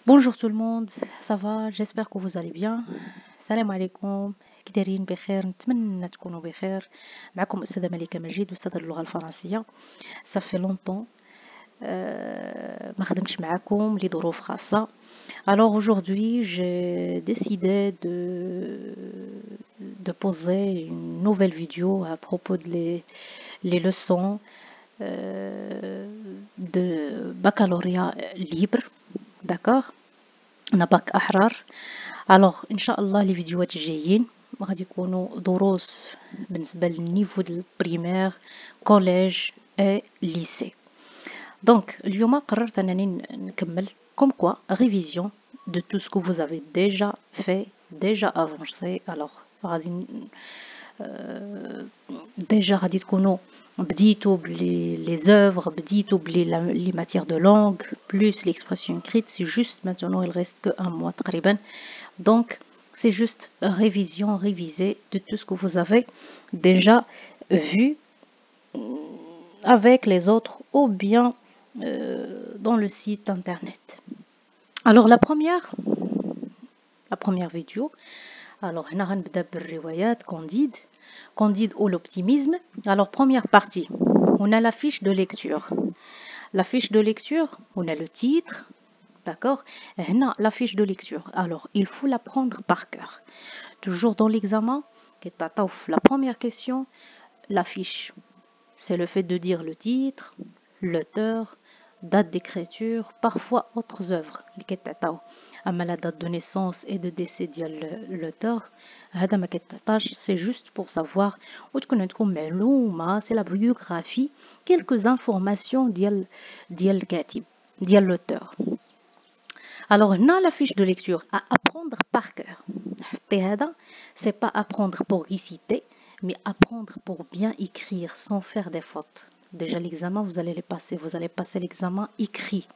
Bonjour tout le monde, ça va? J'espère que vous allez bien. Salam alaikum. كي دايرين بخير؟ نتمنى تكونوا بخير. معكم أستاذة ملكة مجيد، أستاذة اللغة الفرنسية. Ça fait longtemps ما خدمتش معاكم لظروف خاصة. Alors aujourd'hui, j'ai décidé de poser une nouvelle vidéo à propos de les leçons de baccalauréat libre. D'accord? أنا باك أحرار. الوغ ان شاء الله لي فيديوهات الجايين غادي يكونوا دروس بالنسبه للنيفو ديال البريمير كوليج اي ليسي. دونك اليوم قررت انني نكمل كوم كوا ريفيزيون de tout ce que vous avez déjà fait, déjà avancé. Alors غادي déjà غادي تكونوا بديتوا بلي les œuvres, بديتوا بلي les matières de langue plus l'expression écrite. C'est juste maintenant il reste que un mois تقريبا. Donc c'est juste révision, réviser de tout ce que vous avez déjà vu avec les autres ou bien dans le site internet. Alors la première vidéo. Alors هنا غنبدا بالروايات Candide ou l'optimisme. Alors première partie, on a la fiche de lecture. La fiche de lecture, on a le titre, d'accord? هنا la fiche de lecture. Alors il faut la prendre par cœur. Toujours dans l'examen, la première question, la fiche. C'est le fait de dire le titre, l'auteur, date d'écriture, parfois autres œuvres. La date de naissance et de décès de l'auteur, c'est juste pour savoir où c'est la biographie, quelques informations de l'auteur. Alors, on la fiche de lecture à apprendre par cœur. C'est pas apprendre pour réciter, mais apprendre pour bien écrire sans faire des fautes. Déjà l'examen, vous allez passer l'examen écrit.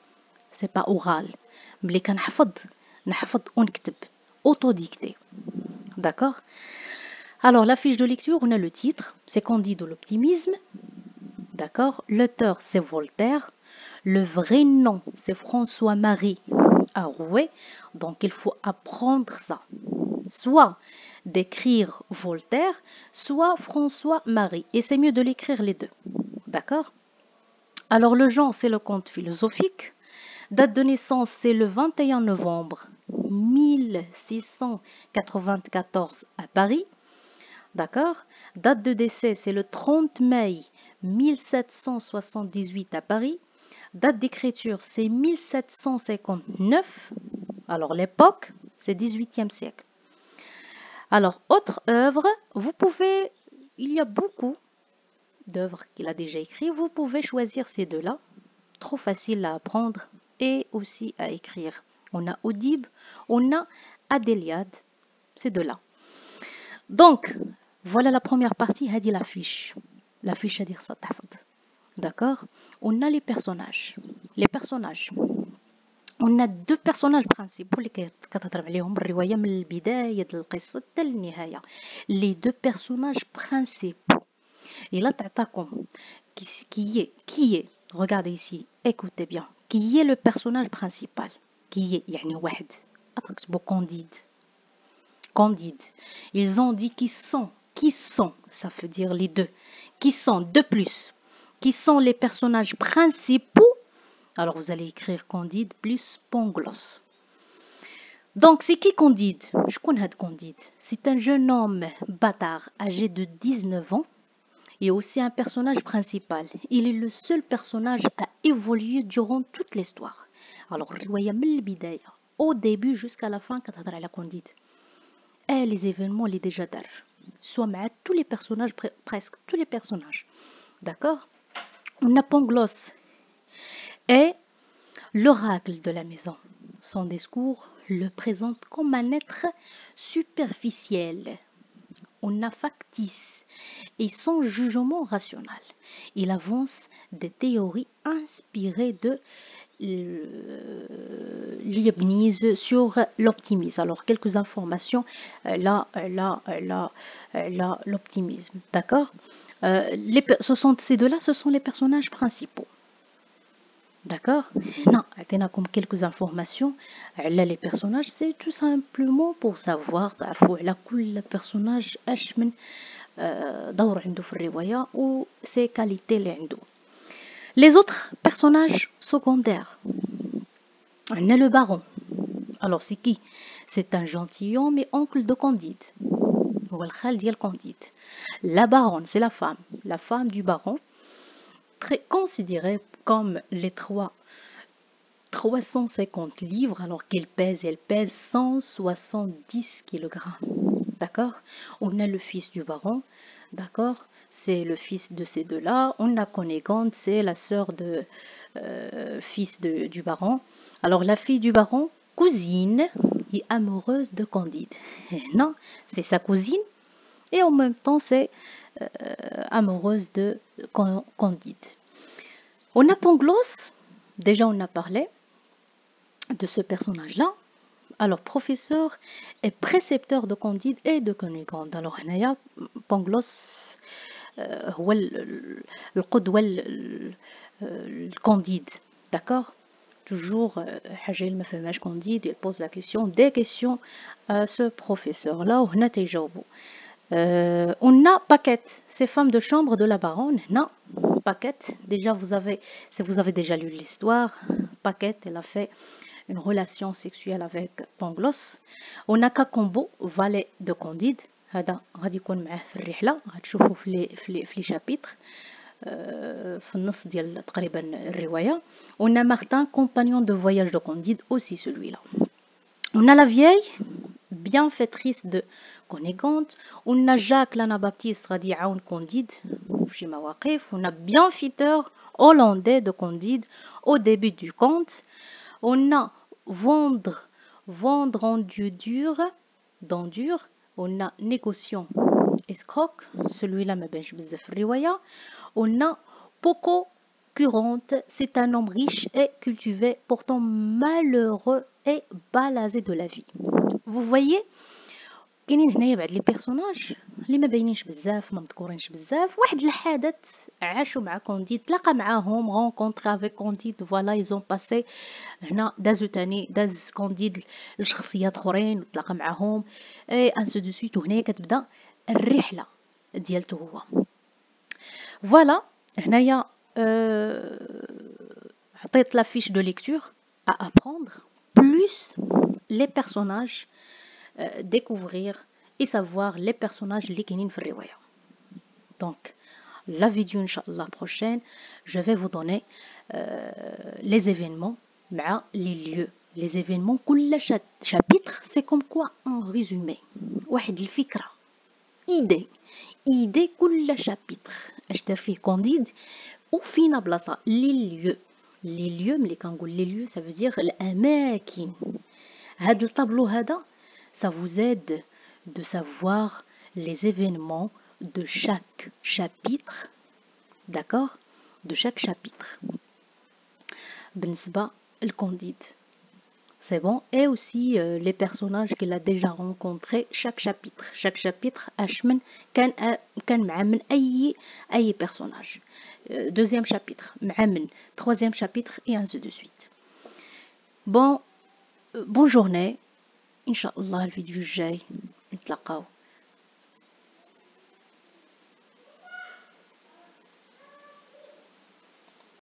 C'est pas oral. Mais quand نحفظ ونكتب autodicté. D'accord? Alors la fiche de lecture, on a le titre, c'est Candide ou l'optimisme. D'accord? L'auteur, c'est Voltaire. Le vrai nom, c'est François-Marie Arouet. Donc il faut apprendre ça. Soit d'écrire Voltaire, soit François-Marie. Et c'est mieux de l'écrire les deux. D'accord? Alors le genre, c'est le conte philosophique. Date de naissance, c'est le 21 novembre 1694 à Paris. D'accord? Date de décès, c'est le 30 mai 1778 à Paris. Date d'écriture, c'est 1759. Alors l'époque, c'est 18e siècle. Alors, autre œuvre, il y a beaucoup d'œuvres qu'il a déjà écrites. Vous pouvez choisir ces deux-là. Trop facile à apprendre et aussi à écrire. On a Oedipe, on a Adéliade, ces deux-là. Donc, voilà la première partie, هذه l'affiche. L'affiche à dire ça, d'accord? On a les personnages. Les personnages. On a deux personnages principaux اللي كتهضر عليهم الرواية من البداية القصة حتى النهاية. Les deux personnages principaux. Et là تعطاكم qui est regardez ici, écoutez bien. Qui est le personnage principal? Qui est يعني واحد. اكتبوا Candide. Ils ont dit qui sont, ça veut dire les deux. Qui sont de plus. Qui sont les personnages principaux? Alors vous allez écrire Candide plus Pangloss. Donc c'est qui Candide? Je connais Candide. C'est un jeune homme bâtard âgé de 19 ans et aussi un personnage principal. Il est le seul personnage à évoluer durant toute l'histoire. Alors الرواية من البداية au début jusqu'à la fin كتهضر على Candide. Et les événements les déjà dar. Soit مع tous les personnages, presque tous les personnages. D'accord? On a Pangloss et l'oracle de la maison. Son discours le présente comme un être superficiel. On a factice et son jugement rationnel. Il avance des théories inspirées de Leibniz sur l'optimisme. Alors, quelques informations, l'optimisme, d'accord? Ces deux-là, ce sont les personnages principaux. D'accord? Non, comme quelques informations. Là, les personnages, c'est tout simplement pour savoir تعرفوا على كل personnage اش من دور عنده في الرواية ou ses qualités اللي عنده. Les autres personnages secondaires. On a le baron. Alors, c'est qui? C'est un gentilhomme et oncle de Candide. هو الخال ديال Candide. La baronne, c'est la femme du baron, très considérée comme les 350 livres, alors qu'elle pèse, elle pèse 170 kg. D'accord? On a le fils du baron, d'accord? C'est le fils de ces deux-là. On a Cunégonde, c'est la sœur de fils du baron. Alors la fille du baron, cousine et amoureuse de Candide. Non, c'est sa cousine et en même temps c'est amoureuse de Candide. On a Pangloss, déjà on a parlé de ce personnage-là. Alors, professeur et précepteur de Candide et de Cunégonde. Alors, هنايا Pangloss هو القدوة الكانديد. D'accord? Toujours حاجة اللي ما فهمهاش Candide, il pose la question, des questions à ce professeur-là وهنا تيجاوبوا. On a Paquette, ces femmes de chambre de la baronne. Non, Paquette, déjà si vous avez déjà lu l'histoire, Paquette, elle a fait une relation sexuelle avec Pangloss. On a Cacambo, valet de Candide. هذا غادي يكون معاه في الرحلة غتشوفوا في لي شابيتر في النص ديال تقريبا الرواية. On a Martin, compagnon de voyage de Candide, aussi celui-là. On a la vieille bienfaitrice de Cunégonde. On a Jacques l'Anabaptiste غادي يعاون Candide في شي مواقف. On a bienfaiteur hollandais de Candide au début du conte. On a vendre en d'endure. On a négociant escroc, celui-là ما بانش بزاف في الرواية. On a Poco curante, c'est un homme riche et cultivé, pourtant malheureux et balasé de la vie. Vous voyez كاينين هنايا بعض لي بيرسوناج اللي ما باينينش بزاف ما مذكورينش بزاف. واحد الحدث عاشوا مع كونديد، تلاقى معاهم رونكونتر افيك كونديد، فوالا ايزون باسي هنا دازو تاني داز كونديد لشخصيات اخرين وتلاقى معاهم اي انسو دو سويت. وهنايا كتبدا الرحله ديالته هو. فوالا هنايا عطيت لا فيش دو ليكتور à apprendre plus les personnages, découvrir et savoir les personnages اللي كاينين في الرواية. Donc la vidéo inchallah prochaine je vais vous donner les événements مع les lieux. Les événements كل chapitre c'est comme quoi en résumé واحد الفكرة idée كل chapitre اش دار فيه كونديد وفينا بلاصة les lieux ملي كنقول les lieux ça veut dire الأماكن. هاد الطابلو هذا ça vous aide de savoir les événements de chaque chapitre, d'accord? De chaque chapitre. بالنسبة لكونديد c'est bon. Et aussi les personnages qu'il a déjà rencontrés chaque chapitre أشمن كان مع من أي personnage. Deuxième chapitre مع من troisième chapitre et ainsi de suite. Bonne journée. إن شاء الله الفيديو الجاي نتلاقاو.